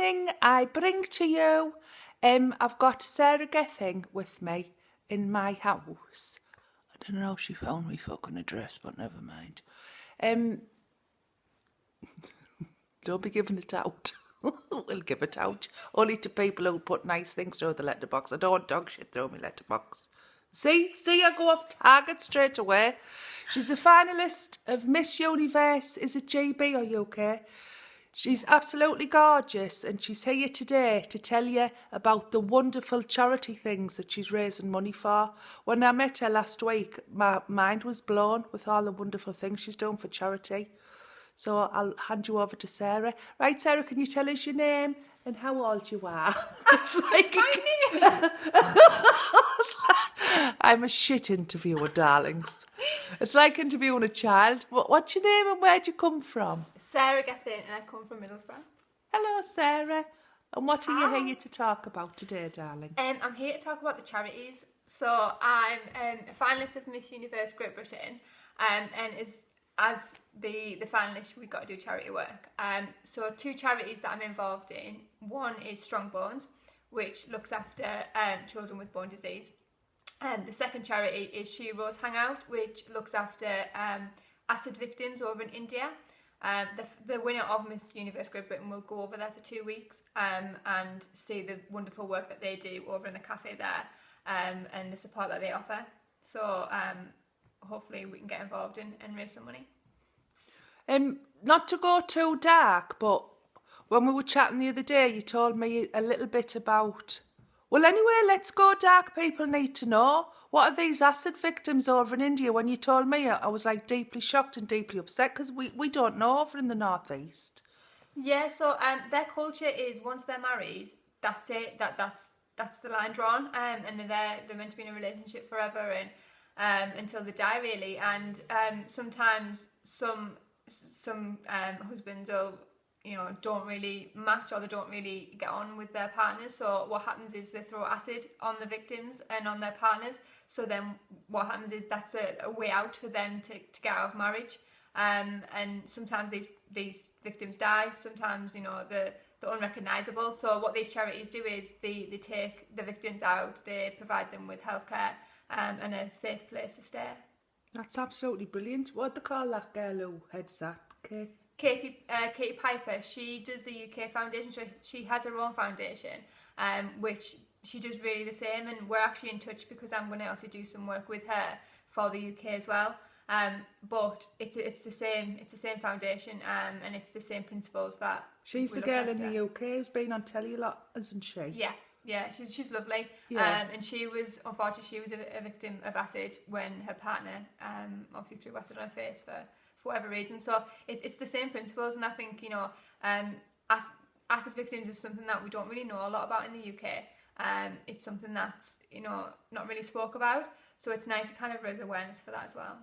evening I bring to you, I've got Sarah Gething with me in my house. I don't know if she found me fucking address, but never mind. Don't be giving it out. We'll give it out. Only to people who put nice things through the letterbox. I don't want dog shit through my letterbox. See, I go off target straight away. She's a finalist of Miss Universe. Is it GB or UK? She's absolutely gorgeous, and she's here today to tell you about the wonderful charity things that she's raising money for. When I met her last week, my mind was blown with all the wonderful things she's doing for charity. So I'll hand you over to Sarah. Right, Sarah, can you tell us your name and how old you are? It's like My name? I'm a shit interviewer, darlings. It's like interviewing a child. What's your name and where'd you come from? Sarah Gethin, and I come from Middlesbrough. Hello, Sarah. And what are you here to talk about today, darling? I'm here to talk about the charities. So I'm a finalist of Miss Universe Great Britain, and as the finalist, we've got to do charity work. So two charities that I'm involved in. One is Strong Bones, which looks after children with bone disease. The second charity is She Rose Hangout, which looks after acid victims over in India. The winner of Miss Universe Great Britain will go over there for 2 weeks and see the wonderful work that they do over in the cafe there and the support that they offer. So hopefully we can get involved and raise some money. Not to go too dark, but when we were chatting the other day, you told me a little bit about... Well, anyway, let's go dark. People need to know. What are these acid victims over in India? When you told me, I was like deeply shocked and deeply upset because we don't know over in the northeast. Yeah, so their culture is once they're married, that's it. That's the line drawn, and they're meant to be in a relationship forever and until they die, really. And sometimes some husbands will, don't really match or they don't really get on with their partners. So what happens is they throw acid on the victims and on their partners. So then what happens is that's a way out for them to get out of marriage. And sometimes these victims die. Sometimes, they're unrecognisable. So what these charities do is they take the victims out, they provide them with healthcare and a safe place to stay. That's absolutely brilliant. What do they call that girl who heads that, Kate? Katie Piper. She does the UK foundation. She has her own foundation, which she does really the same. And we're actually in touch because I'm going to also do some work with her for the UK as well. But it's the same foundation, and it's the same principles that. She's the girl in the UK who's been on telly a lot, isn't she? Yeah, she's lovely. Yeah. And unfortunately, she was a victim of acid when her partner obviously threw acid on her face for whatever reason. So it's the same principles, and I think acid victims is something that we don't really know a lot about in the UK. It's something that's not really spoke about, so it's nice to kind of raise awareness for that as well.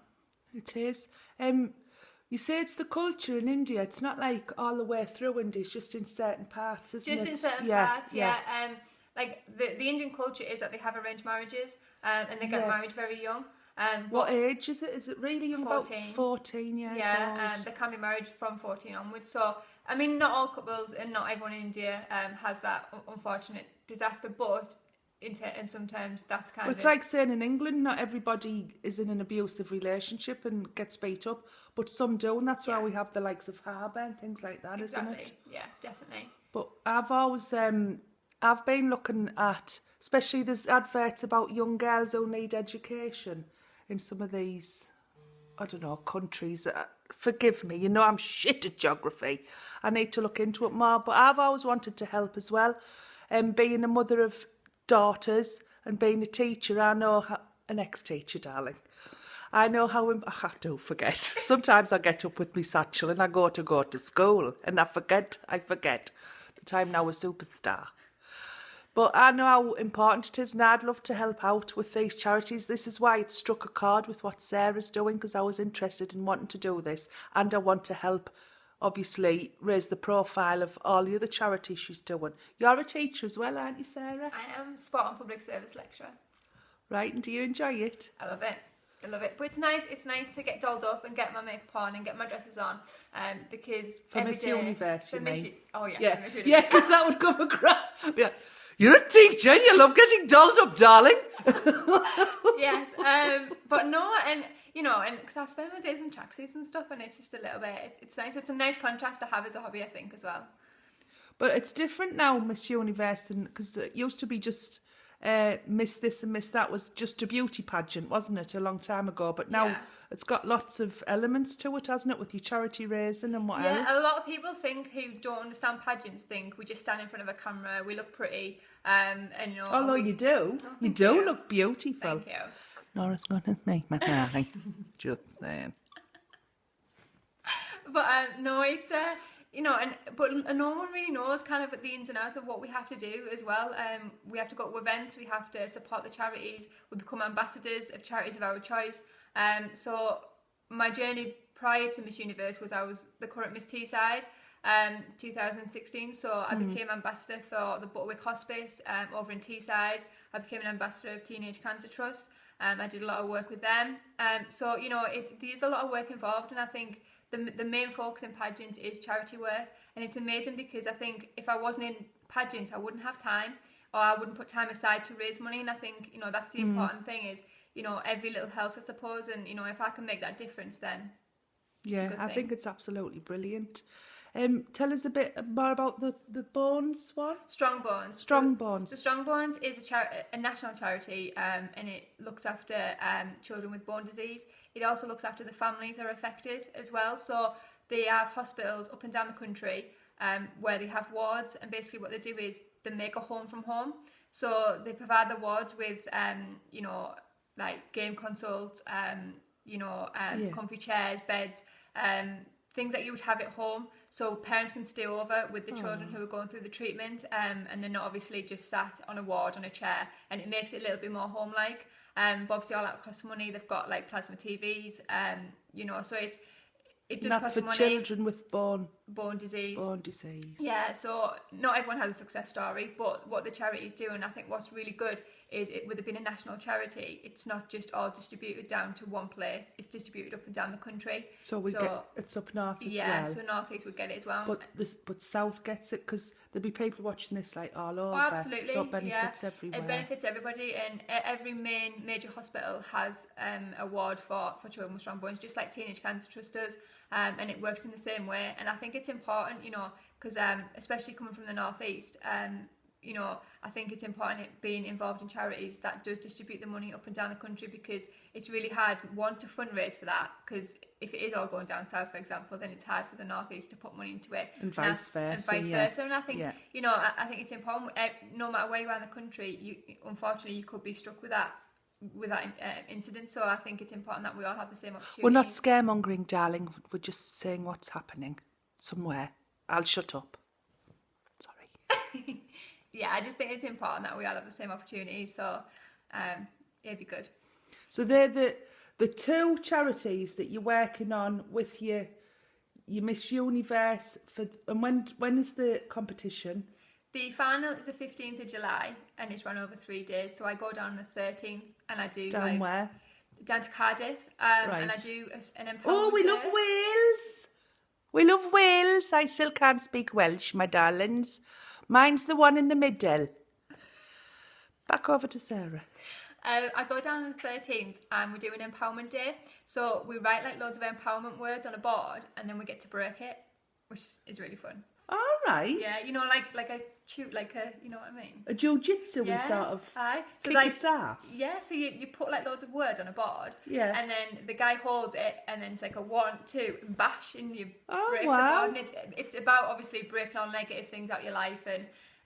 It is. You say it's the culture in India. It's not like all the way through India. It's just in certain parts, isn't it? Just in certain parts, yeah. Like the Indian culture is that they have arranged marriages and they get married very young. What age is it? Is it really young? 14. About 14 years old? They can be married from 14 onwards. So, I mean, not all couples and not everyone in India has that unfortunate disaster, but in some terms that's kind of... It's like saying in England, not everybody is in an abusive relationship and gets beat up, but some do, and that's why we have the likes of Harbour and things like that, isn't it? Yeah, definitely. But I've always... I've been looking at, especially there's adverts about young girls who need education in some of these, I don't know, countries. Forgive me, I'm shit at geography. I need to look into it more, but I've always wanted to help as well. Being a mother of daughters and being a teacher, I know how, an ex-teacher, darling. I know how, I do forget. Sometimes I get up with my satchel and I go to school and I forget that I'm now a superstar. But I know how important it is, and I'd love to help out with these charities. This is why it struck a chord with what Sarah's doing, because I was interested in wanting to do this, and I want to help, obviously, raise the profile of all the other charities she's doing. You're a teacher as well, aren't you, Sarah? I am spot on public service lecturer. Right, and do you enjoy it? I love it. I love it. But it's nice. It's nice to get dolled up and get my makeup on and get my dresses on, because For every Miss day- Universe, for you Miss mean? U- Oh yeah. Yeah, for Miss yeah, Universe. because that would come across. Be like, you're a teacher and you love getting dolled up, darling. Yes. But no, and and because I spend my days in tracksuits and stuff, and it's just a little bit. It's nice. It's a nice contrast to have as a hobby, I think, as well. But it's different now, Miss Universe, than because it used to be just Miss This and Miss That was just a beauty pageant, wasn't it, a long time ago? But now Yeah. it's got lots of elements to it, hasn't it, with your charity raising and what Yeah, else? a lot of people think who don't understand pageants think we just stand in front of a camera, we look pretty, and Although and we, you do. Oh, You thank do you. look beautiful. Thank you. Not as good as me, my darling. Just saying. But no, it's but no one really knows kind of the ins and outs of what we have to do as well. We have to go to events, we have to support the charities, we become ambassadors of charities of our choice. So my journey prior to Miss Universe was I was the current Miss Teesside, 2016. So I became ambassador for the Butterwick Hospice over in Teesside. I became an ambassador of Teenage Cancer Trust. I did a lot of work with them. So there's a lot of work involved, and I think the main focus in pageants is charity work, and it's amazing because I think if I wasn't in pageants, I wouldn't have time, or I wouldn't put time aside to raise money. And I think that's the important thing is every little helps, I suppose, and if I can make that difference, then Yeah, good I thing. think it's absolutely brilliant. Tell us a bit more about the Bones one. Strong Bones. Strong So Bones. the Strong Bones is a national charity, and it looks after children with bone disease. It also looks after the families that are affected as well. So they have hospitals up and down the country where they have wards, and basically what they do is they make a home from home. So they provide the wards with like game consults, comfy chairs, beds, things that you would have at home, so parents can stay over with the children who are going through the treatment, and they're not obviously just sat on a ward on a chair, and it makes it a little bit more home-like. But obviously all that costs money. They've got like plasma TVs, so it does That's cost for money. children with bone disease. Bone disease. Yeah, so not everyone has a success story, but what the charities do, and I think what's really good is with it being a national charity, it's not just all distributed down to one place, it's distributed up and down the country. So it's up north as well. Yeah, so North East would get it as well. But South gets it because there'll be people watching this like all over. Oh, absolutely. So it benefits everywhere. It benefits everybody, and every major hospital has a ward for children with strong bones, just like Teenage Cancer Trust does, and it works in the same way. And I think it's important, because especially coming from the North East, I think it's important being involved in charities that does distribute the money up and down the country, because it's really hard, one, to fundraise for that, because if it is all going down south, for example, then it's hard for the North East to put money into it. And vice versa. And I think, I think it's important, no matter where you are in the country, unfortunately, you could be struck with that incident. So I think it's important that we all have the same opportunity. We're not scaremongering, darling. We're just saying what's happening somewhere. I'll shut up. Sorry. Yeah, I just think it's important that we all have the same opportunity. So it'd be good. So they're the two charities that you're working on with your Miss Universe and when is the competition? The final is the 15th of July and it's run over 3 days. So I go down on the 13th and I do where? Down to Cardiff, right. and I do an empowerment. Oh, we love Wales. We love Wales. I still can't speak Welsh, my darlings. Mine's the one in the middle. Back over to Sarah. I go down on the 13th and we do an empowerment day. So we write like loads of empowerment words on a board and then we get to break it, which is really fun. All right. Yeah, like a you know what I mean? A jiu-jitsu we sort of so kick its ass. Yeah, so you put like loads of words on a board. Yeah. And then the guy holds it and then it's like a 1, 2 and bash and you break the wow. board. And it's about obviously breaking all negative things out your life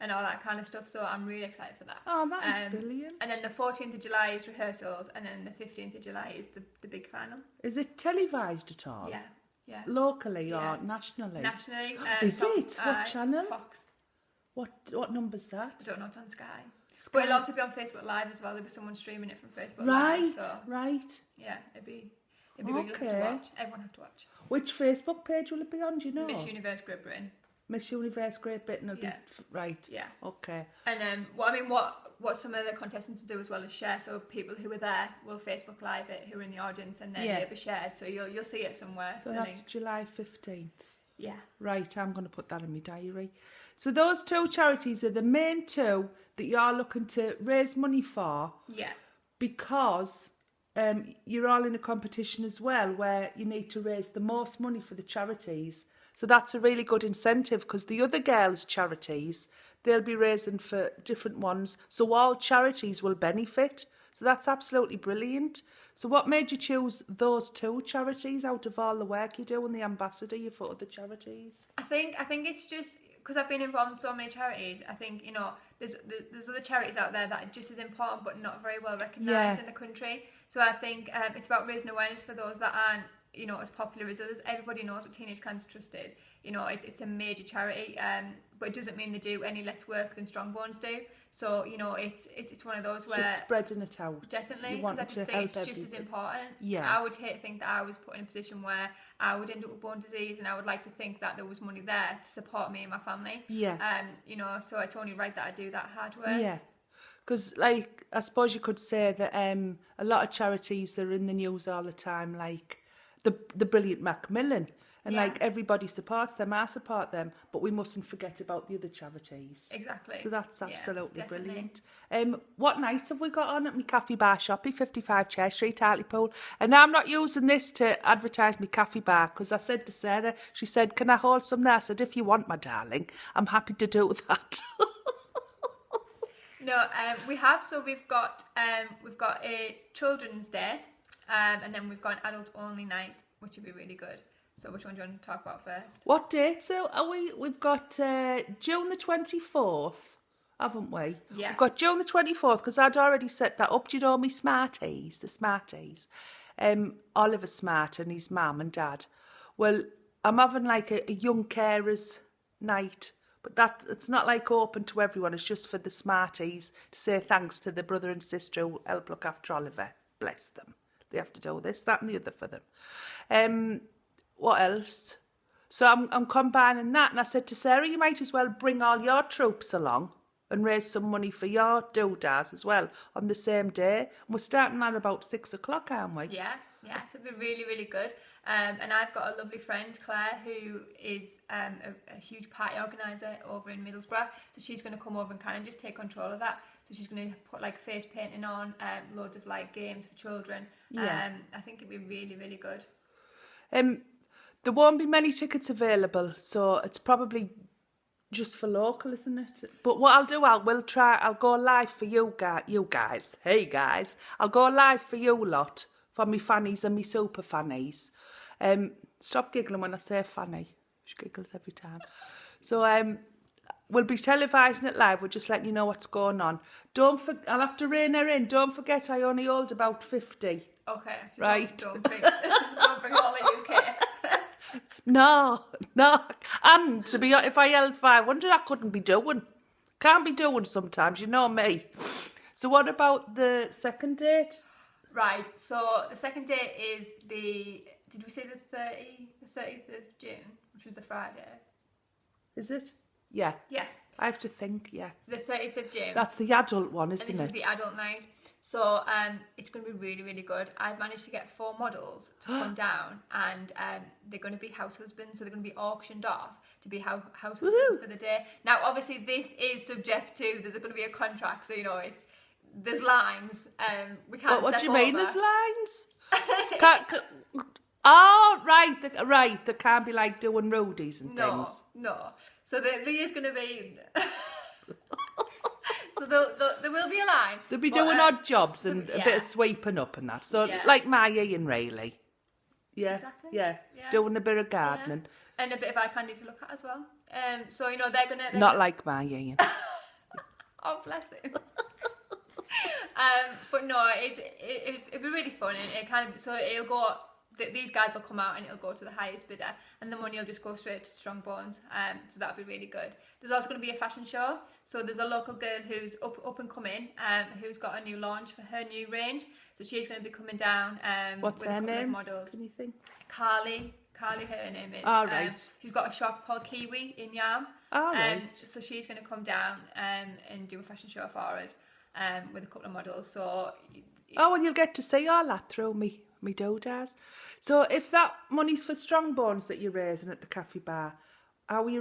and all that kind of stuff. So I'm really excited for that. Oh, that is brilliant. And then the 14th of July is rehearsals and then the 15th of July is the big final. Is it televised at all? Yeah. Yeah. Locally or nationally? Nationally. Is it? What channel? Fox. What number's that? I don't know, it's on Sky. But it'll also be on Facebook Live as well. There'll be someone streaming it from Facebook Live. Right. Yeah, it'd be good. You'll have to watch. Everyone have to watch. Which Facebook page will it be on? Do you know? Miss Universe Great Britain. Miss Universe Great Britain will be Yeah. right. Yeah. Okay. And what some of the contestants do as well is share. So people who were there will Facebook Live it, who are in the audience, and then Yeah. it'll be shared. So you'll see it somewhere. So the that's link. July 15th. Yeah. Right, I'm going to put that in my diary. So those two charities are the main two that you are looking to raise money for. Yeah. Because you're all in a competition as well where you need to raise the most money for the charities. So that's a really good incentive because the other girls' charities, they'll be raising for different ones. So all charities will benefit. So that's absolutely brilliant. So what made you choose those two charities out of all the work you do and the ambassador you for other charities? I think it's just because I've been involved in so many charities. I think there's other charities out there that are just as important but not very well recognised in the country. So I think it's about raising awareness for those that aren't as popular as others. Everybody knows what Teenage Cancer Trust is. It's a major charity, but it doesn't mean they do any less work than Strongbones do. So it's one of those where just spreading it out. Definitely, you want because I just to think help it's just everybody. as important. Yeah. I would hate to think that I was put in a position where I would end up with bone disease, and I would like to think that there was money there to support me and my family. Yeah. So it's only right that I do that hard work. Yeah. Because, like, I suppose you could say that a lot of charities are in the news all the time, like the brilliant Macmillan. And, like, everybody supports them, I support them, but we mustn't forget about the other charities. Exactly. So that's absolutely definitely. brilliant. What night have we got on at my Cafe Bar Shoppy, 55 Chair Street, Hartlepool? And I'm not using this to advertise my cafe bar, because I said to Sarah, she said, can I hold some there? I said, if you want, my darling, I'm happy to do that. No, we've got a children's day, and then we've got an adult only night, which would be really good. So which one do you want to talk about first? What date? So are we? We've got June the 24th, haven't we? Yeah. We've got June the 24th because I'd already set that up. Do you know me Smarties, the Smarties? Oliver Smart and his mum and dad. Well, I'm having like a young carers night, but it's not like open to everyone. It's just for the Smarties to say thanks to the brother and sister who help look after Oliver. Bless them. They have to do this, that, and the other for them. What else? So I'm combining that, and I said to Sarah, you might as well bring all your troops along and raise some money for your doodads as well on the same day. And we're starting at about 6 o'clock, aren't we? Yeah, so it'll be really, really good. And I've got a lovely friend, Claire, who is a huge party organiser over in Middlesbrough. So she's going to come over and kind of just take control of that. So she's going to put like face painting on, loads of like games for children. Yeah. I think it'll be really, really good. There won't be many tickets available, so it's probably just for local, isn't it? But what I'll do, I'll go live for you guys. Hey guys, I'll go live for you lot, for me fannies and me super fannies. Stop giggling when I say fanny. She giggles every time. So we'll be televising it live. We'll just let you know what's going on. I'll have to rein her in. Don't forget, I only hold about 50. Okay. So right. Don't bring all the UK. No. And if I held 500, I couldn't be doing. Can't be doing sometimes, you know me. So what about the second date? Right. So the second date is did we say the 30th of June, which was the Friday? Is it? Yeah. Yeah. I have to think, yeah. The 30th of June. That's the adult one, isn't and it? This is the adult night. So it's going to be really, really good. I've managed to get 4 models to come down, and they're going to be house husbands, so they're going to be auctioned off to be house husbands for the day. Now, obviously, this is subject to, there's going to be a contract, so, there's lines. We can't What do you step mean over. there's lines? Oh, right. There can't be like doing roadies and things. No. So there is going to be... So there will be a line. They'll be doing odd jobs and a bit of sweeping up and that. So like my Ian really. Yeah. Exactly. Yeah. Doing a bit of gardening. Yeah. And a bit of eye candy to look at as well. So they're gonna Not like my Ian. Oh, bless him. But no, it'll be really fun, and it kind of, so it'll go. These guys will come out and it'll go to the highest bidder, and the money will just go straight to Strongbones. So that'll be really good. There's also going to be a fashion show. So there's a local girl who's up and coming, who's got a new launch for her new range. So she's going to be coming down. What's with her a couple name? of models. Can you think? Carly Carly, her name is. All right. She's got a shop called Kiwi in Yam. All right. So she's going to come down and do a fashion show for us with a couple of models. So. Oh, and you'll get to see all that through me dodas. So if that money's for strong bones that you're raising at the cafe bar, how are you